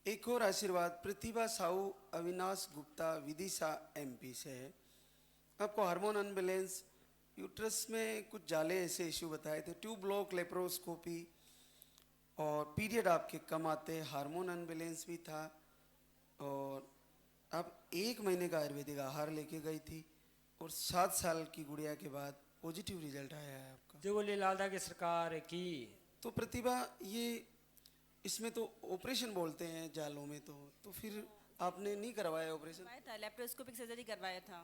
एक और आशीर्वाद प्रतिभा साहू अविनाश गुप्ता विदिशा एमपी से है। आपको हार्मोन अनबैलेंस, यूट्रस में कुछ जाले ऐसे इश्यू बताए थे, ट्यूब ब्लॉक, लेप्रोस्कोपी और पीरियड आपके कम आते, हार्मोन अनबैलेंस भी था और आप 1 महीने का आयुर्वेदिक आहार लेके गई थी और 7 साल की गुड़िया के बाद पॉजिटिव रिजल्ट आया है आपका। जो बोले लालदा की सरकार की। तो प्रतिभा ये इसमें तो ऑपरेशन बोलते हैं जालों में, तो फिर आपने नहीं करवाया ऑपरेशन? करवाया था, लेप्रोस्कोपिक सर्जरी करवाया था।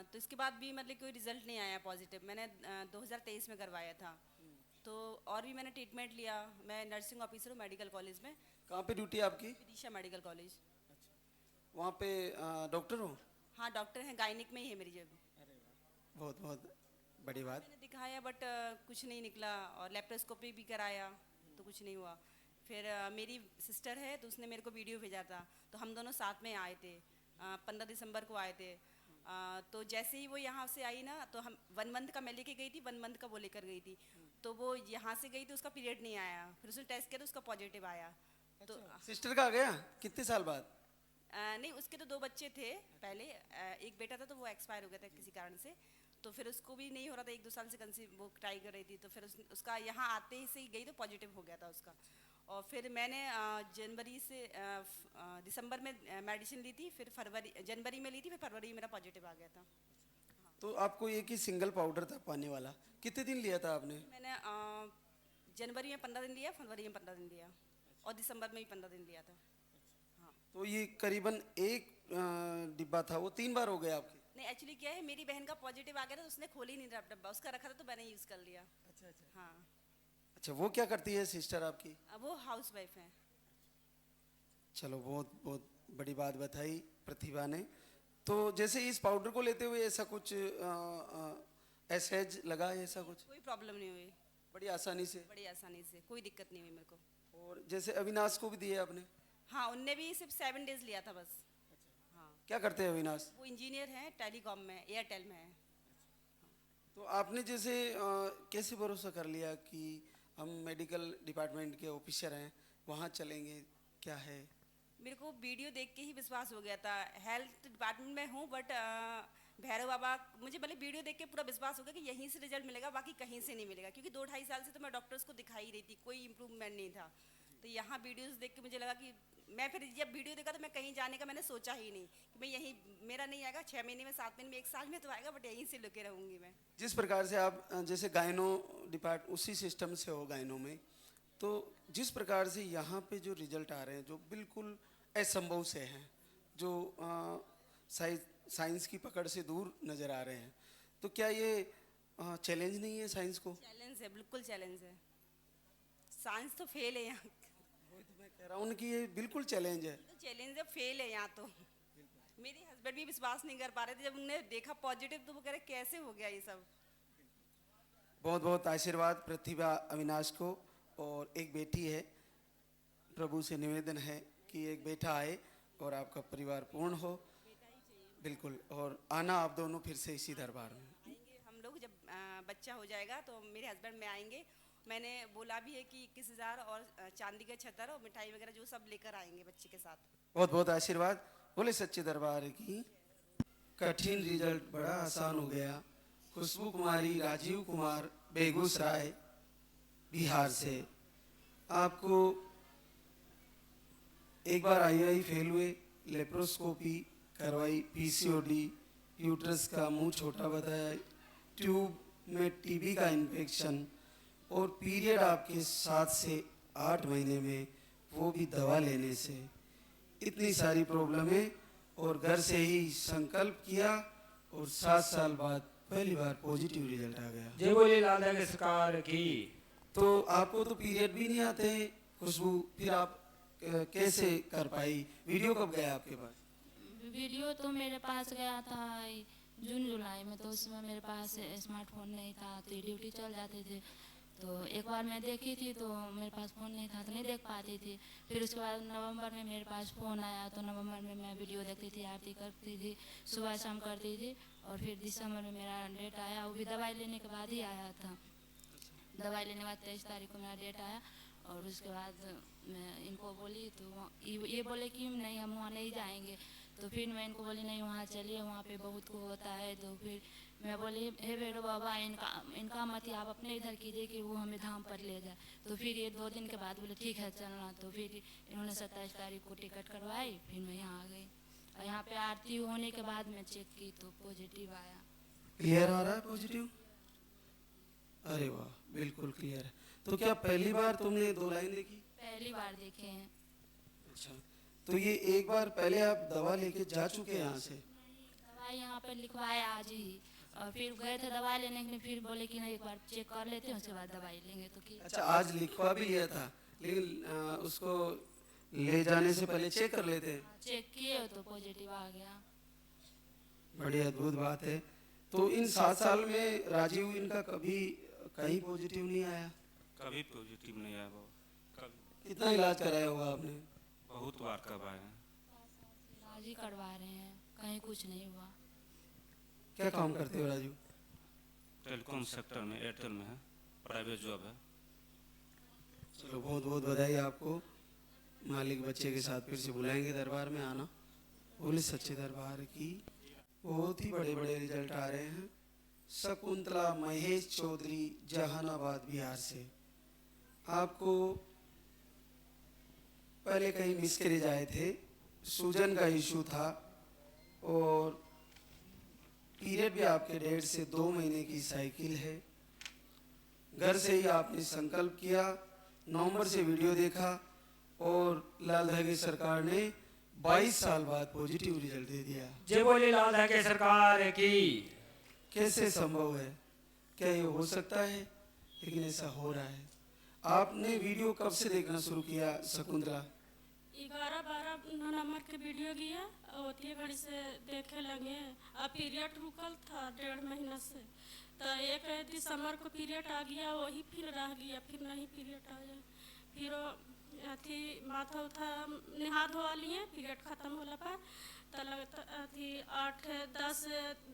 तो इसके बाद भी मतलब कोई रिजल्ट नहीं आया पॉजिटिव। मैंने 2023 में करवाया था। तो और भी मैंने ट्रीटमेंट लिया। मैं नर्सिंग ऑफिसर हूँ मेडिकल कॉलेज में। कहाँ पे ड्यूटी है आपकी? Vidisha medical college. वहाँ पे डॉक्टर हो? हाँ डॉक्टर हैं, गायनिक में ही है मेरी जब। बहुत बहुत बड़ी बात। मैंने दिखाया बट कुछ नहीं निकला, और लेप्रोस्कोपी भी कराया तो कुछ नहीं हुआ। फिर मेरी सिस्टर है तो उसने मेरे को वीडियो भेजा था, तो हम दोनों साथ में आए थे। 15 दिसंबर को आए थे। तो जैसे ही वो यहाँ से आई ना, तो हम 1 मंथ का मैं लेके गई थी, 1 मंथ का वो लेकर गई थी। तो वो यहाँ से गई तो उसका पीरियड नहीं आया, फिर उसने टेस्ट किया तो उसका पॉजिटिव आया। तो सिस्टर का आ गया कितने साल बाद? नहीं, उसके तो 2 बच्चे थे पहले। एक बेटा था तो वो एक्सपायर हो गया था किसी कारण से, तो फिर उसको भी नहीं हो रहा था। 1-2 साल से कंसीव वो ट्राई कर रही थी, तो फिर उसका यहाँ आते ही से ही गई तो पॉजिटिव हो गया था उसका। और फिर मैंने जनवरी से दिसंबर में मेडिसिन ली थी, फिर जनवरी में ली थी, फिर फरवरी में मेरा पॉजिटिव आ गया था। तो आपको एक ही सिंगल पाउडर था पाने वाला, कितने दिन लिया था आपने? मैंने जनवरी में 15 दिन लिया, फरवरी में 15 दिन लिया, और दिसंबर में भी 15 दिन लिया था। हाँ। तो ये करीबन एक डिब्बा था, वो 3 बार हो गया आपके? नहीं, एक्चुअली क्या है, मेरी बहन का पॉजिटिव आ गया था तो उसने खोल ही नहीं रहा डब्बा, उसका रखा था तो मैंने यूज़ कर लिया। अच्छा। हाँ। अच्छा, वो क्या करती है सिस्टर आपकी? अब वो हाउस वाइफ है। चलो, बहुत बहुत बड़ी बात बताई प्रतिभा ने। तो जैसे इस पाउडर को लेते हुए ऐसा कुछ एसएज लगा है, ऐसा कुछ? कोई प्रॉब्लम नहीं हुई, बड़ी आसानी से? बड़ी आसानी से, कोई दिक्कत नहीं हुई मेरे को। और जैसे अविनाश को भी दिए आपने? हाँ, उनने भी सिर्फ 7 डेज लिया था बस। हाँ। क्या करते हैं अविनाश? वो इंजीनियर हैं, टेलीकॉम में, एयरटेल में है। तो आपने जैसे कैसे भरोसा कर लिया कि हम मेडिकल डिपार्टमेंट के ऑफिसर हैं, वहाँ चलेंगे, क्या है? मेरे को वीडियो देख के ही विश्वास हो गया था। हेल्थ डिपार्टमेंट में हूँ बट भैरव बाबा, मुझे मतलब वीडियो देख के पूरा विश्वास हो गया कि यहीं से रिजल्ट मिलेगा, बाकी कहीं से नहीं मिलेगा। क्योंकि 2-2.5 साल से तो मैं डॉक्टर्स को दिखा ही रही थी, कोई इम्प्रूवमेंट नहीं था। तो यहाँ वीडियोस देख के मुझे लगा कि मैं, फिर जब वीडियो देखा तो मैं कहीं जाने का मैंने सोचा ही नहीं कि मैं यहीं, मेरा नहीं आएगा 6 महीने में, 7 महीने में, 1 साल में तो आएगा, बट यहीं से लगे रहूँगी मैं। जिस प्रकार से आप जैसे गायनो डिपार्ट उसी सिस्टम से हो गायनो में, तो जिस प्रकार से यहाँ पे जो रिजल्ट आ रहे हैं जो बिल्कुल असंभव से हैं, जो साइंस की पकड़ से दूर नज़र आ रहे हैं, तो क्या ये चैलेंज नहीं है साइंस को? चैलेंज है, बिल्कुल चैलेंज है। साइंस तो फेल है यहाँ। वही तो मैं कह रहा हूँ कि ये बिल्कुल चैलेंज है। तो चैलेंज है, फेल है यहाँ तो। मेरे हस्बैंड भी विश्वास नहीं कर पा रहे थे, जब उन्होंने देखा पॉजिटिव तो वो कह रहे कैसे हो गया ये सब। बहुत बहुत आशीर्वाद प्रतिभा अविनाश को। और एक बेटी है, प्रभु से निवेदन है कि एक बेटा आए और आपका परिवार पूर्ण हो। बिल्कुल, और आना आप दोनों फिर से इसी दरबार में। आएंगे हम लोग, जब बच्चा हो जाएगा तो मेरे हस्बैंड में आएंगे। मैंने बोला भी है कि 21,000 और चांदी का छतर और मिठाई वगैरह जो सब लेकर आएंगे बच्चे के साथ। बहुत बहुत आशीर्वाद। बोले सच्चे दरबार की। कठिन रिजल्ट बड़ा आसान हो गया। खुशबू कुमारी राजीव कुमार बेगूसराय बिहार से, आपको एक बार आईआई फेल हुए, लेप्रोस्कोपी करवाई, पीसीओडी, यूट्रस का मुंह छोटा बताया, ट्यूब में टीबी का इन्फेक्शन और पीरियड आपके 7 से 8 महीने में, वो भी दवा लेने से। इतनी सारी प्रॉब्लमें, और घर से ही संकल्प किया और 7 साल बाद पहली बार पॉजिटिव रिजल्ट आ गया। जय बोले लालदा की सरकार की। तो आपको तो पीरियड भी नहीं आते खुशबू, फिर आप कैसे कर पाई? वीडियो कब गया आपके पास? वीडियो तो मेरे पास गया था जून जुलाई में, तो उसमें मेरे पास स्मार्टफोन नहीं था, तो ड्यूटी चल जाते थे। तो एक बार मैं देखी थी तो मेरे पास फ़ोन नहीं था तो नहीं देख पाती थी। फिर उसके बाद नवंबर में मेरे पास फ़ोन आया, तो नवंबर में मैं वीडियो देखती थी, आरती करती थी, सुबह शाम करती थी। और फिर दिसंबर में मेरा डेट आया, वो भी दवाई लेने के बाद ही आया था। दवाई लेने के बाद 23 तारीख को मेरा डेट आया। और उसके बाद मैं इनको बोली तो ये बोले कि नहीं हम वहाँ नहीं जाएंगे। तो फिर मैं इनको बोली नहीं वहाँ चलिए, वहाँ पे बहुत को होता है। तो फिर मैं बोली हे भैरव बाबा इनका मत ही आप अपने इधर कीजिए कि वो हमें धाम पर ले जाए। तो फिर ये 2 दिन के बाद बोले ठीक है चलना। तो फिर इन्होंने 27 तारीख को टिकट करवाई, फिर मैं यहाँ आ गई। और यहाँ पे आरती होने के बाद मैं चेक की तो पॉजिटिव आया। क्लियर आ रहा है पॉजिटिव? अरे वाह, बिल्कुल क्लियर है। तो क्या पहली बार तुमने 2 लाइन देखी? पहली बार देखे हैं। अच्छा, तो ये एक बार पहले आप दवा लेके जा चुके हैं यहाँ से? दवाई यहाँ पे लिखवाए आज ही, और फिर गए थे दवाई लेने के लिए, फिर बोले कि नहीं एक बार चेक कर लेते हैं उसके बाद दवाई लेंगे। तो कि अच्छा, आज लिखवा भी लिया था, लेकिन उसको ले जाने से पहले चेक कर लेते हैं। चेक किए तो पॉजिटिव आ गया। बड़ी अद्भुत बात है। तो इन 7 साल में राजीव इनका कभी कहीं पॉजिटिव नहीं आया? कभी पॉजिटिव नहीं आया बाबा। कभी कितना इलाज कराया होगा आपने? बहुत बार करवाए हैं। इलाज ही करवा रहे हैं, कहीं कुछ नहीं हुआ। क्या काम करते हो राजीव? टेलीकॉम सेक्टर में, एयरटेल में है, प्राइवेट जॉब है। चलो बहुत बहुत बधाई आपको। मालिक बच्चे के साथ फिर से बुलाएंगे दरबार में आना। बोले सच्चे दरबार की बहुत ही बड़े बड़े रिजल्ट आ रहे हैं। शकुंतला महेश चौधरी, जहानाबाद बिहार से। आपको पहले कहीं मिसकैरेज आए थे, सूजन का इशू था, और पीरियड भी आपके 1.5 से 2 महीने की साइकिल है। घर से ही आपने संकल्प किया, नवंबर से वीडियो देखा, और लाल धागे सरकार ने 22 साल बाद पॉजिटिव रिजल्ट दे दिया। जय बोले लाल धागे सरकार की। कैसे संभव है? क्या ये हो सकता है? लेकिन ऐसा हो रहा है। आपने वीडियो कब से देखना शुरू किया शकुंतला? 11-12 नंबर के वीडियो गया होती घड़ी से देखे लगे। अब पीरियड रुकल था 1.5 महीना से, तो 1 दिसंबर को पीरियड आ गया, वही फिर रह गया, फिर नहीं पीरियड आया। फिर अथी माथा उथा नहा धोवा लिए, पीरियड खत्म होला पर तो लगता अथी 8-10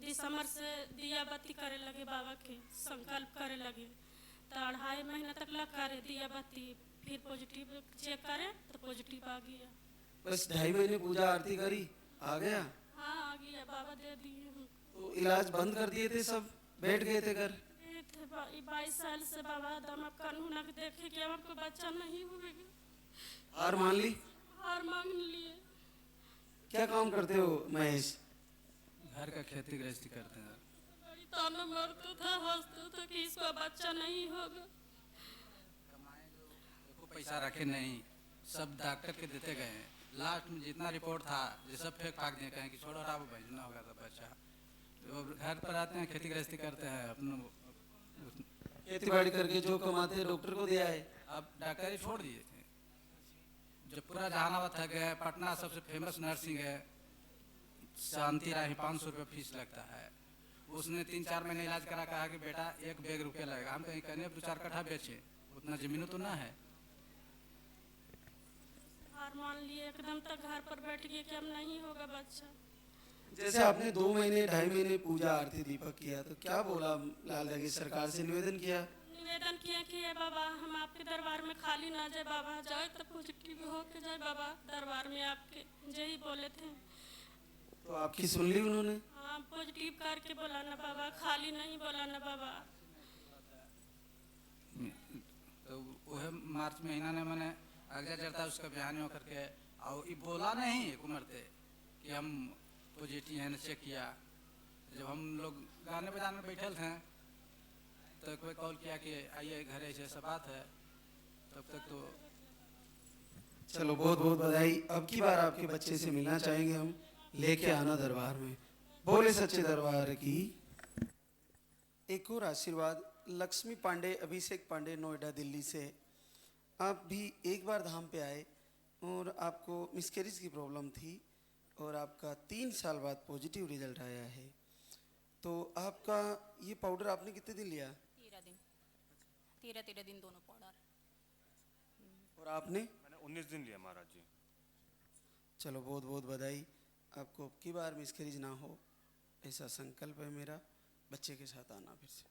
दिसंबर से दिया बत्ती करे लगे, बाबा के संकल्प करे लगे। तो 2.5 महीना तक लग करे दिया बत्ती, फिर पॉजिटिव चेक करे तो पॉजिटिव आ गया। बस 2.5 महीने पूजा आरती करी, आ गया? हाँ आ गया, बाबा दे दिए हमको। तो इलाज बंद कर दिए थे सब, बैठ गए थे घर? 22 साल से बाबा दमा कानून देखे कि हमको बच्चा नहीं हुएगा, हार मान ली? हार मांग लिए। क्या काम करते हो महेश? घर का खेती गृहस्थी करते हैं। बड़ी ताना मारता था, हंसता था कि इसका बच्चा नहीं होगा। को पैसा रखे नहीं, सब डॉक्टर के देते गए हैं। लास्ट में जितना रिपोर्ट था ये सब फेंक फाक दिए, कहें कि छोड़ो राव भेजना होगा तो बच्चा। तो घर पर आते हैं, खेती गृहस्थी करते हैं अपना। खेती बाड़ी करके जो कमाते हैं डॉक्टर को दिया है। अब डॉक्टर ही छोड़ दिए थे। जो पूरा जहानाबाद थक गए, पटना सबसे फेमस नर्सिंग है, शांति राही, 500 रुपये फीस लगता है। उसने 3-4 महीने इलाज करा, कहा कि बेटा 1 बैग रुपया लगेगा। हम कहीं कहने 2-4 कट्ठा बेचे, उतना जमीन तो ना है। हार मान लिए एकदम, तक घर पर बैठ गए कि अब नहीं होगा बच्चा। जैसे आपने 2 महीने 2.5 महीने पूजा आरती दीपक किया, तो क्या बोला लाल धागे सरकार से निवेदन किया? निवेदन किया कि हे बाबा हम आपके दरबार में खाली ना जाए, बाबा जाए तो पॉजिटिव हो के जाए बाबा दरबार में आपके, यही बोले थे। तो आपकी सुन ली उन्होंने? हाँ पॉजिटिव करके बोला ना बाबा, खाली नहीं बोला ना बाबा। तो वह मार्च महीना ने मैंने अगला चढ़ता उसका बयान होकर के, और ये बोला नहीं एक उम्र थे कि हम पॉजिटिव है, चेक किया। जब हम लोग गाने बजाने में बैठे थे तो कोई कॉल किया कि आइए घर, ऐसे ऐसा बात है। तब तक तो चलो बहुत बहुत बधाई। अब की बार आपके बच्चे से मिलना चाहेंगे हम, लेके आना दरबार में। बोले सच्चे दरबार की। एक और आशीर्वाद लक्ष्मी पांडे, अभिषेक पांडे, नोएडा दिल्ली से। आप भी एक बार धाम पे आए और आपको मिसकैरेज की प्रॉब्लम थी, और आपका 3 साल बाद पॉजिटिव रिजल्ट आया है। तो आपका ये पाउडर आपने कितने दिन लिया? 13 दिन दोनों पाउडर। और आपने? मैंने 19 दिन लिया महाराज जी। चलो बहुत बहुत बधाई आपको। अब की बार मिसकैरेज ना हो, ऐसा संकल्प है मेरा। बच्चे के साथ आना फिर से।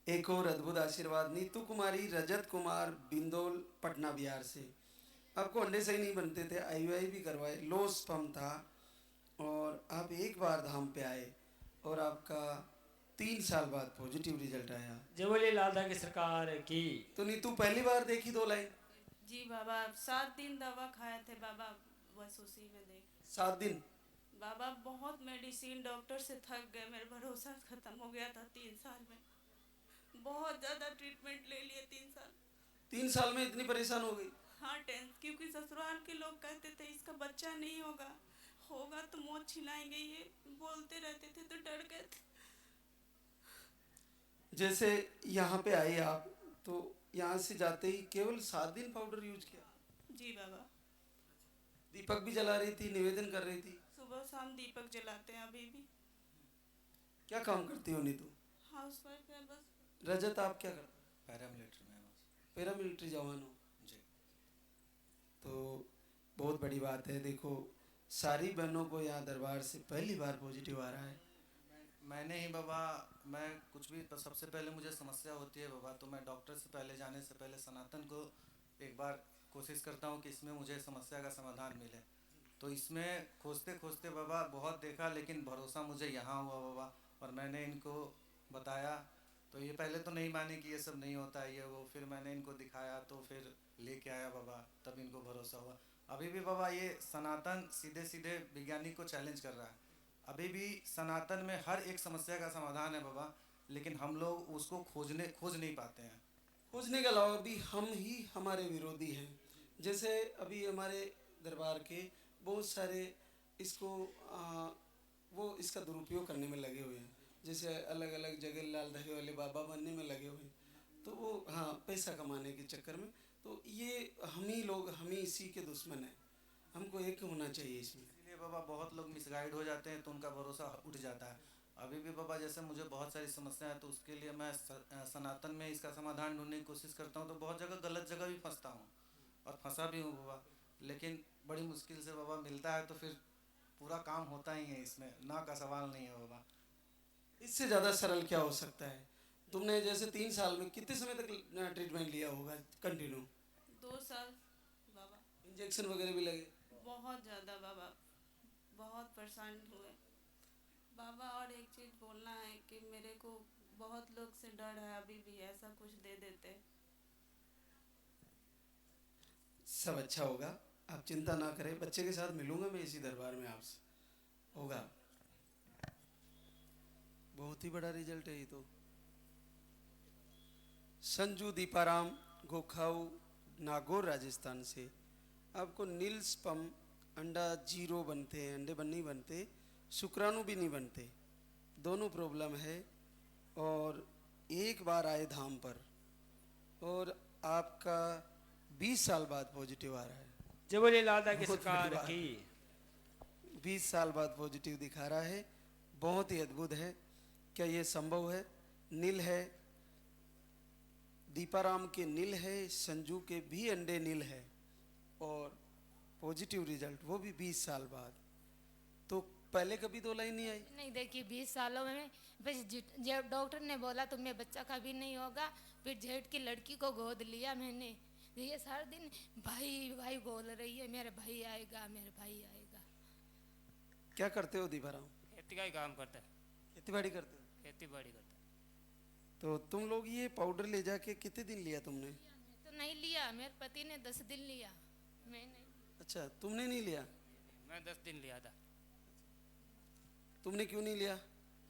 एक और अद्भुत आशीर्वाद नीतू कुमारी रजत कुमार बिंदोल पटना बिहार से। आपको अंडे सही नहीं बनते थे, आईयूआई भी करवाए, लो स्पर्म था और आप एक बार धाम पे आए और आपका 3 साल बाद पॉजिटिव रिजल्ट आया। जय बोले लाल की सरकार की। तो नीतू पहली बार देखी 2 लाइन? जी बाबा 7 दिन दवा खाए थे बाबा, बस उसी में देख 7 दिन? बाबा बहुत मेडिसिन डॉक्टर से थक गए, मेरा भरोसा खत्म हो गया था 3 साल में, बहुत ज़्यादा ट्रीटमेंट ले लिए 3 साल। 3 साल में इतनी परेशान हो गई? हाँ क्योंकि ससुराल के लोग कहते थे इसका बच्चा नहीं होगा, होगा तो मौत छिलाएंगे, ये बोलते रहते थे तो डर गए थे। जैसे यहाँ पे आई आप तो यहाँ से जाते ही केवल 7 दिन पाउडर यूज किया? जी बाबा। दीपक भी जला रही थी, निवेदन कर रही थी? सुबह शाम दीपक जलाते हैं अभी भी। क्या काम करती हो नीतू? हाउस वाइफ है बस। रजत आप क्या करते? पैरामिलिट्री में बस। पैरामिलिट्री जवान हो? जी। तो बहुत बड़ी बात है। देखो सारी बहनों को यहाँ दरबार से पहली बार पॉजिटिव आ रहा है। मैंने ही बाबा, मैं कुछ भी सबसे पहले मुझे समस्या होती है बाबा, तो मैं डॉक्टर से पहले जाने से पहले सनातन को एक बार कोशिश करता हूँ कि इसमें मुझे समस्या का समाधान मिले। तो इसमें खोजते खोजते बाबा बहुत देखा, लेकिन भरोसा मुझे यहाँ हुआ बाबा, और मैंने इनको बताया तो ये पहले तो नहीं माने कि ये सब नहीं होता है ये वो, फिर मैंने इनको दिखाया तो फिर लेके आया बाबा, तब इनको भरोसा हुआ। अभी भी बाबा ये सनातन सीधे सीधे विज्ञानिक को चैलेंज कर रहा है। अभी भी सनातन में हर एक समस्या का समाधान है बाबा, लेकिन हम लोग उसको खोज नहीं पाते हैं। खोजने के अलावा भी हम ही हमारे विरोधी हैं। जैसे अभी हमारे दरबार के बहुत सारे इसको वो इसका दुरुपयोग करने में लगे हुए हैं। जैसे अलग अलग जगह लाल धागे वाले बाबा बनने में लगे हुए हैं, तो वो हाँ पैसा कमाने के चक्कर में। तो ये हम ही लोग, हम ही इसी के दुश्मन हैं। हमको एक होना चाहिए इसमें। इसलिए बाबा बहुत लोग मिसगाइड हो जाते हैं तो उनका भरोसा उठ जाता है। अभी भी बाबा जैसे मुझे बहुत सारी समस्या है, तो उसके लिए मैं सनातन में इसका समाधान ढूंढने की कोशिश करता हूँ, तो बहुत जगह गलत जगह भी फंसता हूँ और फंसा भी हूँ बाबा, लेकिन बड़ी मुश्किल से बाबा मिलता है, तो फिर पूरा काम होता ही है। इसमें ना का सवाल नहीं है बाबा। इससे ज़्यादा सरल क्या हो सकता है? तुमने जैसे 3 साल में कितने समय तक ट्रीटमेंट लिया होगा कंटिन्यू? 2 साल बाबा। इंजेक्शन वगैरह भी लगे? बहुत ज़्यादा बाबा, बहुत परेशान हुए बाबा। और एक चीज़ बोलना है कि मेरे को बहुत लोग से डर है, अभी भी ऐसा कुछ दे देते। सब अच्छा होगा, आप चिंता ना करें। बच्चे के साथ मिलूंगा मैं इसी दरबार में, आपसे होगा। बहुत ही बड़ा रिजल्ट है ये तो। संजू दीपाराम गोखाऊ नागौर राजस्थान से। आपको नील स्पर्म, अंडा 0 बनते हैं, अंडे नहीं बनते, शुक्राणु भी नहीं बनते, दोनों प्रॉब्लम है। और एक बार आए धाम पर और आपका 20 साल बाद पॉजिटिव आ रहा है। जय बोले लाल की बहुत सरकार बड़ी बात। की। 20 साल बाद पॉजिटिव दिखा रहा है, बहुत ही अद्भुत है। क्या ये संभव है? नील है, दीपाराम के नील है, संजू के भी अंडे नील है और पॉजिटिव रिजल्ट, वो भी 20 साल बाद। तो पहले कभी 2 लाइन नहीं आई? नहीं देखिए 20 सालों में बस जब डॉक्टर ने बोला तुम्हें बच्चा कभी नहीं होगा, फिर जेठ की लड़की को गोद लिया मैंने। ये सारा दिन भाई भाई बोल रही है, मेरे भाई आएगा, मेरे भाई आएगा। क्या करते हो दीपाराम? खेती का ही काम करता है, खेती बाड़ी करते हो? खेती बाड़ी करता है। तो तुम लोग ये पाउडर ले जाके कितने दिन लिया तुमने? तो नहीं लिया, मेरे पति ने 10 दिन लिया, मैं नहीं। अच्छा, तुमने नहीं लिया? मैं 10 दिन लिया था। तुमने क्यों नहीं लिया?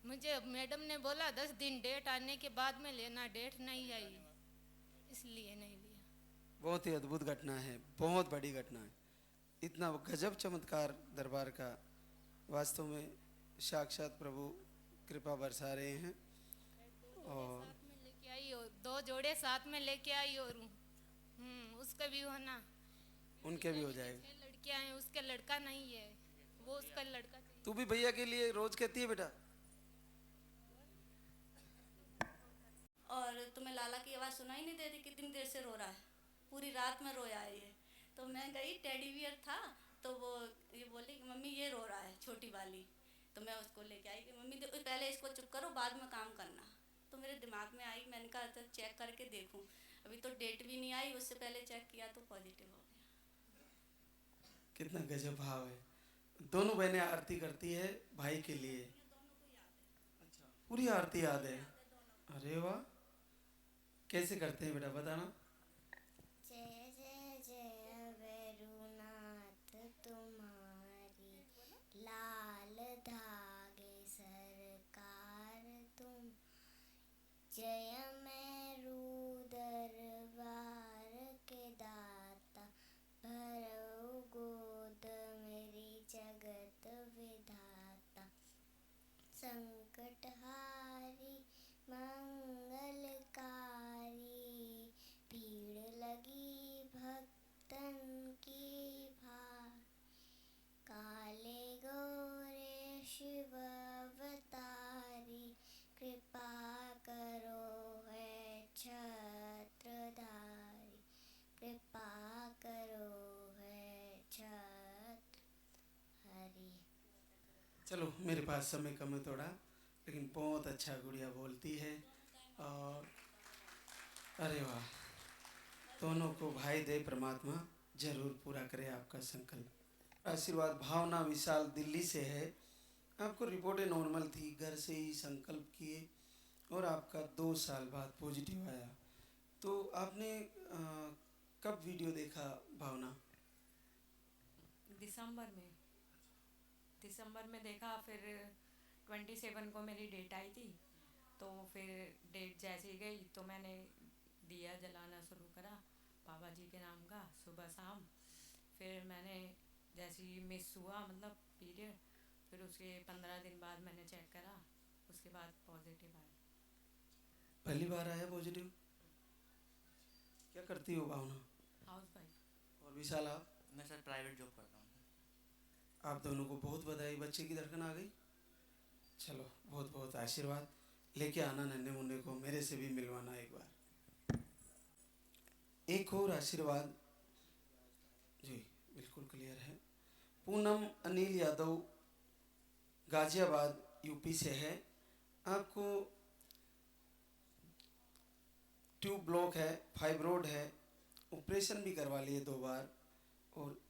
मुझे मैडम ने बोला 10 दिन डेट आने के बाद में लेना, डेट नहीं आई इसलिए नहीं लिया। बहुत ही अद्भुत घटना है, बहुत बड़ी घटना है। इतना गजब चमत्कार दरबार का, वास्तव में साक्षात प्रभु कृपा बरसा रहे हैं। और साथ में लेके आई और 2 जोड़े साथ में लेके आई और उसका भी होना, उनके भी हो जाएगा। 6 लड़कियां हैं, उसका लड़का नहीं है, वो उसका लड़का चाहिए। तू भी भैया के लिए रोज कहती है बेटा? और तुम्हें लाला की आवाज़ सुनाई नहीं देती? कितनी देर से रो रहा है, पूरी रात में रोया है ये। तो मैं गई, टेडी बियर था, तो वो ये बोली कि मम्मी ये रो रहा है, छोटी वाली। तो मैं उसको लेके आई कि मम्मी पहले इसको चुप करो, बाद में काम करना। तो मेरे दिमाग में आई, मैंने कहा तो चेक करके देखूं। अभी तो डेट भी नहीं आई, उससे पहले चेक किया तो पॉजिटिव हो गया। कितना गजब भाव है। दोनों बहनें आरती करती है भाई के लिए। अच्छा, पूरी आरती याद है? अरे वाह, कैसे करते हैं बेटा, बताना। जय जय जय भैरुनाथ तुम्हारी, लाल धागे सरकार तुम, जय मैरू दरबार के दाता, भरो गोद मेरी जगत विधाता, संकटहारी मंगलकारी, भीड़ लगी भक्तन की भार, काले गोरे शिव अवतारी, कृपा करो है छत्रधारी, कृपा करो है छत्रधारी। चलो, मेरे पास समय कम है थोड़ा, लेकिन बहुत अच्छा गुड़िया बोलती है। और अरे वाह, दोनों को भाई दे परमात्मा, जरूर पूरा करे आपका संकल्प। आशीर्वाद। भावना विशाल दिल्ली से है। आपको रिपोर्टें नॉर्मल थी, घर से ही संकल्प किए और आपका 2 साल बाद पॉजिटिव आया। तो आपने कब वीडियो देखा भावना? दिसंबर में देखा। फिर 27 को मेरी डेट आई थी, तो फिर डेट जैसे ही गई तो मैंने दिया जलाना शुरू करा बाबा जी के नाम का सुबह शाम। फिर मैंने जैसे ही मिस हुआ मतलब पीरियड, फिर उसके 15 दिन बाद मैंने चेक करा, उसके बाद पॉजिटिव आया। पहली बार आया पॉजिटिव? क्या करती हो भावना? House wife. और विशाल आप? मैं सर प्राइवेट जॉब करता हूँ। आप दोनों को बहुत बधाई, बच्चे की धड़कन आ गई। चलो, बहुत बहुत आशीर्वाद लेके आना नन्हे मुन्ने को, मेरे से भी मिलवाना एक बार। एक और आशीर्वाद जी, बिल्कुल क्लियर है। पूनम अनिल यादव गाजियाबाद यूपी से है। आपको ट्यूब ब्लॉक है, फाइब्रोड है, ऑपरेशन भी करवा लिए 2 बार, और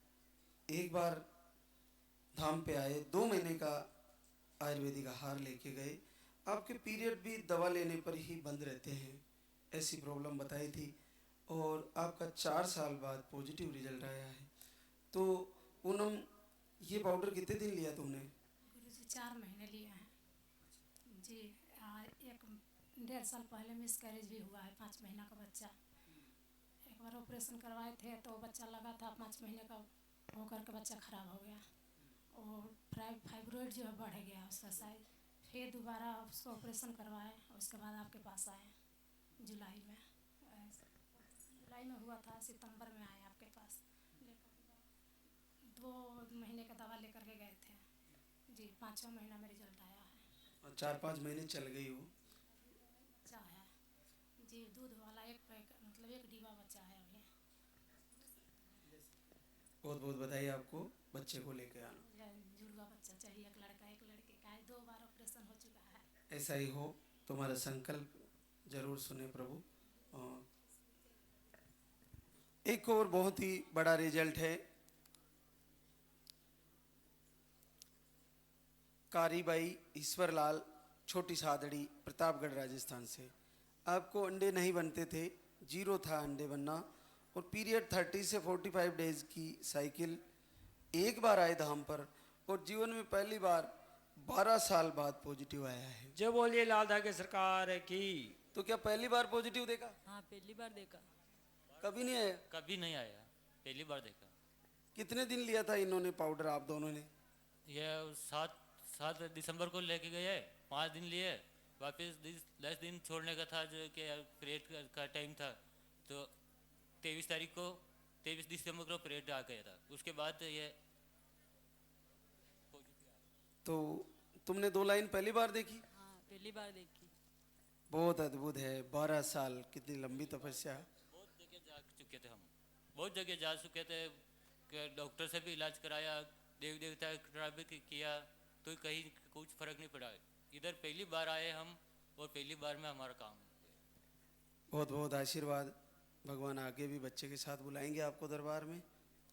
एक बार धाम पे आए, 2 महीने का आयुर्वेदिक आहार लेके गए। आपके पीरियड भी दवा लेने पर ही बंद रहते हैं, ऐसी प्रॉब्लम बताई थी, और आपका 4 साल बाद पॉजिटिव रिजल्ट आया है। तो पूनम, ये पाउडर कितने दिन लिया तुमने? गुरुजी 4 महीने लिए हैं जी। 1.5 साल पहले मिसकैरेज भी हुआ है, 5 महीना का बच्चा। एक बार ऑपरेशन करवाए थे तो बच्चा लगा था, 5 महीने का होकर के बच्चा ख़राब हो गया, और फाइब्रोइड जो है बढ़ गया उसका साइज। फिर दोबारा उसको ऑपरेशन करवाए, उसके बाद आपके पास आए जुलाई में हुआ था, सितंबर में आए आपके पास। 2 महीने का दवा लेकर के गए थे जी। 5वां महीना में रिजल्ट आया है। और 4-5 महीने चल गई हो। बच्चा है जी, दूध वाला एक डिब्बा बच्चा है अभी। बहुत बहुत बधाई आपको, बच्चे को लेके आना। जुड़वा बच्चा चाहिए, एक लड़का एक लड़के का है, 2 बार ऑपरेशन हो चुका है। ऐसा ही हो, तुम्हारा संकल्प जरूर सुने प्रभु। और एक और बहुत ही बड़ा रिजल्ट है। कारीबाई ईश्वरलाल, छोटी सादड़ी, प्रतापगढ़ राजस्थान से। आपको अंडे नहीं बनते थे, 0 था अंडे बनना, और पीरियड 30 से 45 डेज की साइकिल। एक बार आए धाम पर, और जीवन में पहली बार 12 साल बाद पॉजिटिव आया है। जो बोलिए लाल धागे सरकार की। तो क्या पहली बार पॉजिटिव देखा? हाँ, पहली बार देखा। कभी नहीं आया? कभी नहीं आया, पहली बार देखा। कितने दिन लिया था इन्होंने पाउडर, आप दोनों ने? ये 7 दिसंबर को लेके गए, 5 दिन लिए, वापस 10 दिन छोड़ने का था, जो कि पीरियड का टाइम था। तो 23 तारीख को 23 दिसंबर को पीरियड आ गया था। उसके बाद ये तो तुमने 2 लाइन पहली बार देखी? हाँ, पहली बार देखी। बहुत अद्भुत है, 12 साल, कितनी लंबी तपस्या। बहुत जगह जा चुके थे हम, बहुत जगह जा चुके थे, डॉक्टर से भी इलाज कराया, देवी देवता का भी किया, तो कहीं कुछ फर्क नहीं पड़ा। इधर पहली बार आए हम, और पहली बार में हमारा काम है। बहुत बहुत आशीर्वाद। भगवान आगे भी बच्चे के साथ बुलाएंगे आपको दरबार में,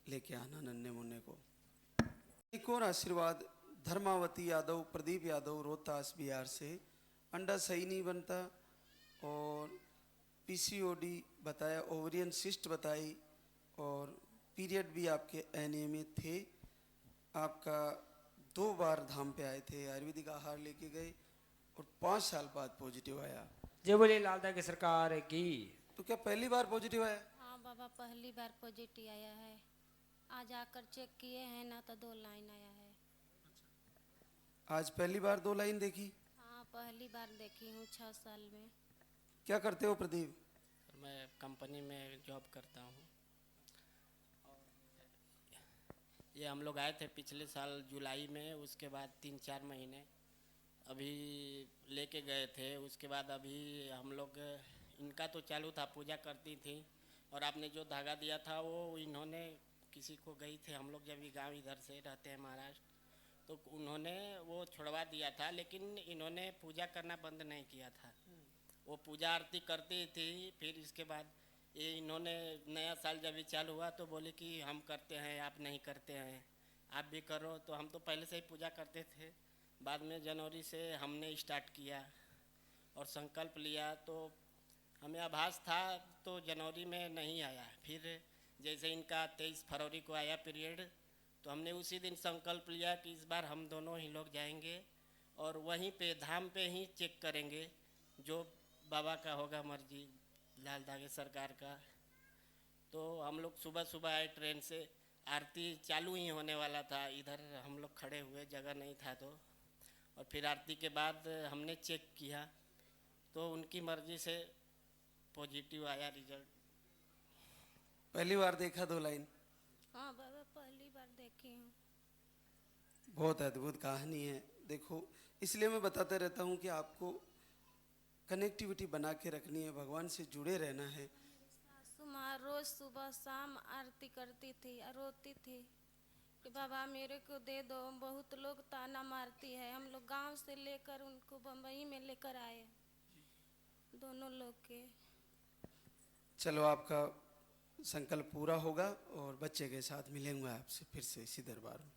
लेके आना नन्हे मुन्ने को। एक और आशीर्वाद, धर्मावती यादव, प्रदीप यादव, रोहतास बिहार से। अंडा सही नहीं बनता और पीसीओडी बताया, ओवरियन सिस्ट बताई और पीरियड भी आपके अनियमित थे। आपका 2 बार धाम पे आए थे, आयुर्वेदिक आहार लेके गए और 5 साल बाद पॉजिटिव आया। जय बोले लालदा की सरकार की। तो क्या पहली बार पॉजिटिव आया? हाँ बाबा, पहली बार पॉजिटिव आया है। आज आकर चेक किए हैं ना तो 2 लाइन आया है। आज पहली बार 2 लाइन देखी? हाँ, पहली बार देखी हूँ 6 साल में। क्या करते हो प्रदीप? मैं कंपनी में जॉब करता हूँ। ये हम लोग आए थे पिछले साल जुलाई में, उसके बाद 3-4 महीने अभी लेके गए थे। उसके बाद अभी हम लोग, इनका तो चालू था, पूजा करती थी और आपने जो धागा दिया था वो इन्होंने किसी को गई थे, हम लोग जब भी गांव इधर से रहते हैं महाराष्ट्र, तो उन्होंने वो छुड़वा दिया था, लेकिन इन्होंने पूजा करना बंद नहीं किया था। वो पूजा आरती करती थी। फिर इसके बाद ये इन्होंने नया साल जब भी चालू हुआ तो बोले कि हम करते हैं, आप नहीं करते हैं, आप भी करो। तो हम तो पहले से ही पूजा करते थे। बाद में जनवरी से हमने स्टार्ट किया और संकल्प लिया, तो हमें आभास था तो जनवरी में नहीं आया। फिर जैसे इनका 23 फरवरी को आया पीरियड, तो हमने उसी दिन संकल्प लिया कि इस बार हम दोनों ही लोग जाएंगे और वहीं पे धाम पे ही चेक करेंगे, जो बाबा का होगा मर्जी, लाल धागे सरकार का। तो हम लोग सुबह सुबह आए ट्रेन से, आरती चालू ही होने वाला था, इधर हम लोग खड़े हुए, जगह नहीं था तो। और फिर आरती के बाद हमने चेक किया तो उनकी मर्जी से पॉजिटिव आया रिजल्ट। पहली बार देखा 2 लाइन? हाँ बाबा, पहली बार देखी हूँ। बहुत अद्भुत कहानी है। देखो, इसलिए मैं बताता रहता हूँ कि आपको कनेक्टिविटी बना के रखनी है, भगवान से जुड़े रहना है। सासू माँ रोज सुबह शाम आरती करती थी और रोती थी कि बाबा मेरे को दे दो। बहुत लोग ताना मारती है। हम लोग गांव से लेकर उनको बम्बई में लेकर आए, दोनों लोग के। चलो, आपका संकल्प पूरा होगा और बच्चे के साथ मिलेंगे आपसे फिर से इसी दरबार में।